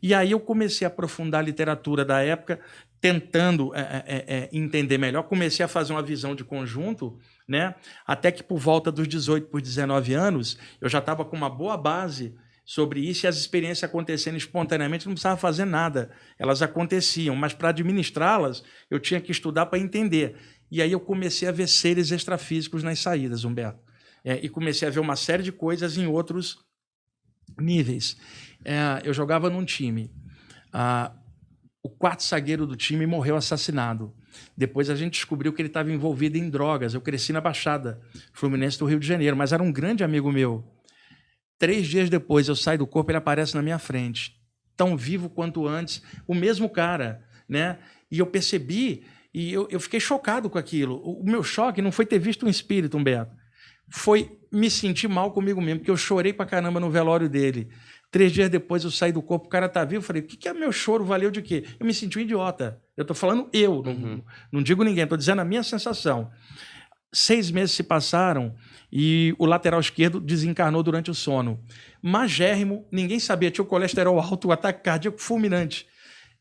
E aí eu comecei a aprofundar a literatura da época, tentando entender melhor. Comecei a fazer uma visão de conjunto, né? Até que por volta dos 18 por 19 anos, eu já estava com uma boa base sobre isso e as experiências acontecendo espontaneamente, não precisava fazer nada. Elas aconteciam, mas para administrá-las, eu tinha que estudar para entender. E aí eu comecei a ver seres extrafísicos nas saídas, Humberto. E comecei a ver uma série de coisas em outros níveis. Eu jogava num time. O quarto zagueiro do time morreu assassinado. Depois a gente descobriu que ele estava envolvido em drogas. Eu cresci na Baixada Fluminense do Rio de Janeiro, mas era um grande amigo meu. 3 dias depois eu saio do corpo, ele aparece na minha frente. Tão vivo quanto antes, o mesmo cara, né? E eu percebi, e eu fiquei chocado com aquilo. O meu choque não foi ter visto um espírito, Humberto. Foi me sentir mal comigo mesmo, porque eu chorei pra caramba no velório dele. 3 dias depois eu saí do corpo, o cara tá vivo, eu falei, o que é meu choro, valeu de quê? Eu me senti um idiota. Eu tô falando não digo ninguém, tô dizendo a minha sensação. 6 meses se passaram e o lateral esquerdo desencarnou durante o sono. Magérrimo, ninguém sabia, tinha o colesterol alto, o ataque cardíaco fulminante.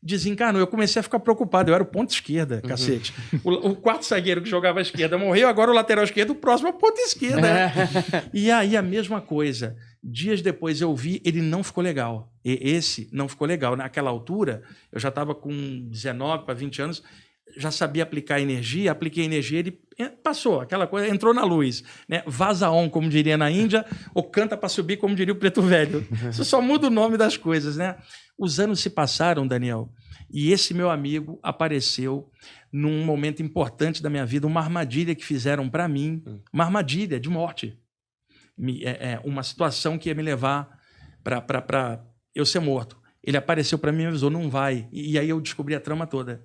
Desencarnou. Eu comecei a ficar preocupado. Eu era o ponta esquerda, cacete. O quarto zagueiro que jogava à esquerda morreu, agora o lateral esquerdo, o próximo é o ponta esquerda. E aí a mesma coisa. Dias depois eu vi, ele não ficou legal. Esse não ficou legal. Naquela altura, eu já estava com 19 para 20 anos, já sabia aplicar energia, apliquei energia, ele passou, aquela coisa, entrou na luz. Né? Vaza on, como diria na Índia, ou canta para subir, como diria o Preto Velho. Isso só muda o nome das coisas, né? Os anos se passaram, Daniel, e esse meu amigo apareceu num momento importante da minha vida, uma armadilha que fizeram para mim, uma armadilha de morte. Uma situação que ia me levar para eu ser morto. Ele apareceu para mim e avisou, não vai. E aí eu descobri a trama toda.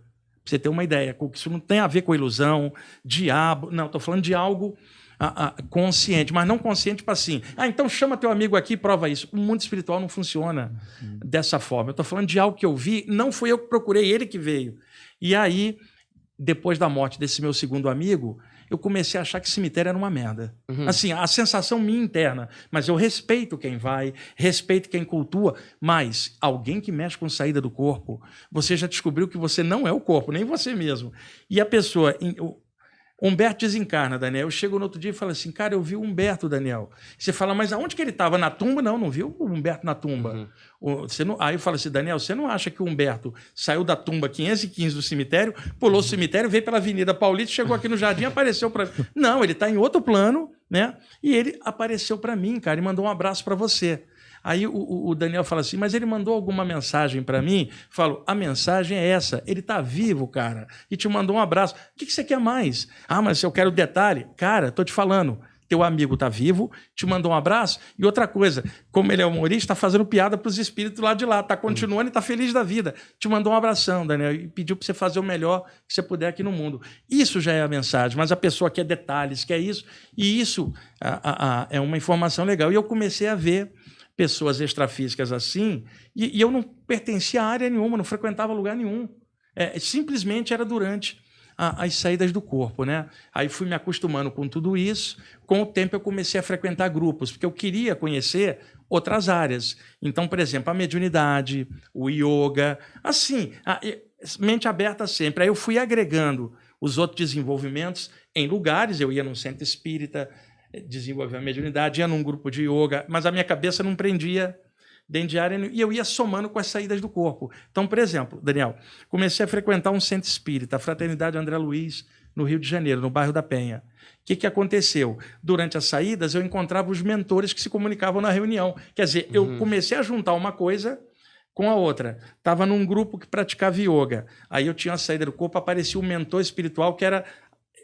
Pra você ter uma ideia, isso não tem a ver com ilusão, diabo, não, estou falando de algo consciente, mas não consciente para assim, então chama teu amigo aqui e prova isso. O mundo espiritual não funciona dessa forma. Eu estou falando de algo que eu vi, não fui eu que procurei, ele que veio. E aí, depois da morte desse meu segundo amigo, eu comecei a achar que cemitério era uma merda. Assim, a sensação minha interna. Mas eu respeito quem vai, respeito quem cultua, mas alguém que mexe com saída do corpo, você já descobriu que você não é o corpo, nem você mesmo. E a pessoa... Humberto desencarna, Daniel. Eu chego no outro dia e falo assim, cara, eu vi o Humberto, Daniel. Você fala, mas aonde que ele estava? Na tumba? Não viu o Humberto na tumba. Aí eu falo assim, Daniel, você não acha que o Humberto saiu da tumba 515 do cemitério, pulou o cemitério, veio pela Avenida Paulista, chegou aqui no jardim, apareceu para mim. Não, ele está em outro plano, né? E ele apareceu para mim, cara, e mandou um abraço para você. Aí o Daniel fala assim, mas ele mandou alguma mensagem para mim? Falo, a mensagem é essa, ele está vivo, cara, e te mandou um abraço. O que você quer mais? Mas se eu quero detalhe, cara, estou te falando, teu amigo está vivo, te mandou um abraço, e outra coisa, como ele é humorista, está fazendo piada para os espíritos lá de lá, está continuando e está feliz da vida. Te mandou um abração, Daniel, e pediu para você fazer o melhor que você puder aqui no mundo. Isso já é a mensagem, mas a pessoa quer detalhes, quer isso, e isso é uma informação legal. E eu comecei a ver pessoas extrafísicas assim, e eu não pertencia a área nenhuma, não frequentava lugar nenhum. Simplesmente era durante as saídas do corpo, né? Aí fui me acostumando com tudo isso. Com o tempo eu comecei a frequentar grupos, porque eu queria conhecer outras áreas. Então, por exemplo, a mediunidade, o yoga, assim, mente aberta sempre. Aí eu fui agregando os outros desenvolvimentos em lugares, eu ia num centro espírita, desenvolver a mediunidade, ia num grupo de yoga, mas a minha cabeça não prendia dentro de área, e eu ia somando com as saídas do corpo. Então, por exemplo, Daniel, comecei a frequentar um centro espírita, a Fraternidade André Luiz, no Rio de Janeiro, no bairro da Penha. O que aconteceu? Durante as saídas, eu encontrava os mentores que se comunicavam na reunião. Quer dizer, eu comecei a juntar uma coisa com a outra. Estava num grupo que praticava yoga. Aí eu tinha a saída do corpo, aparecia um mentor espiritual que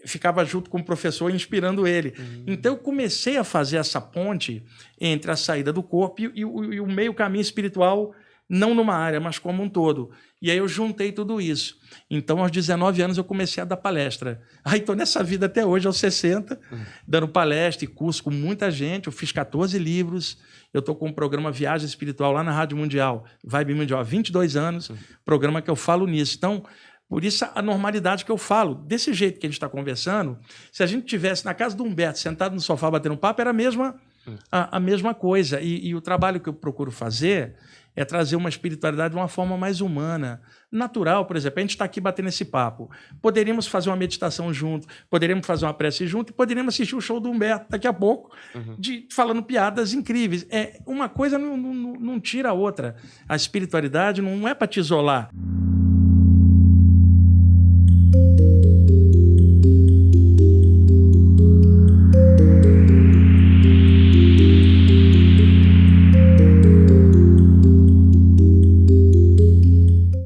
ficava junto com o professor, inspirando ele. Então, eu comecei a fazer essa ponte entre a saída do corpo e o meio caminho espiritual, não numa área, mas como um todo. E aí eu juntei tudo isso. Então, aos 19 anos, eu comecei a dar palestra. Aí estou nessa vida até hoje, aos 60, dando palestra e curso com muita gente. Eu fiz 14 livros. Eu estou com um programa Viagem Espiritual lá na Rádio Mundial, Vibe Mundial, há 22 anos, programa que eu falo nisso. Então, por isso a normalidade que eu falo, desse jeito que a gente está conversando, se a gente estivesse na casa do Humberto, sentado no sofá batendo papo, era a mesma coisa. E o trabalho que eu procuro fazer é trazer uma espiritualidade de uma forma mais humana, natural. Por exemplo, a gente está aqui batendo esse papo. Poderíamos fazer uma meditação junto, poderíamos fazer uma prece junto e poderíamos assistir o show do Humberto daqui a pouco, falando piadas incríveis. Uma coisa não tira a outra. A espiritualidade não é para te isolar.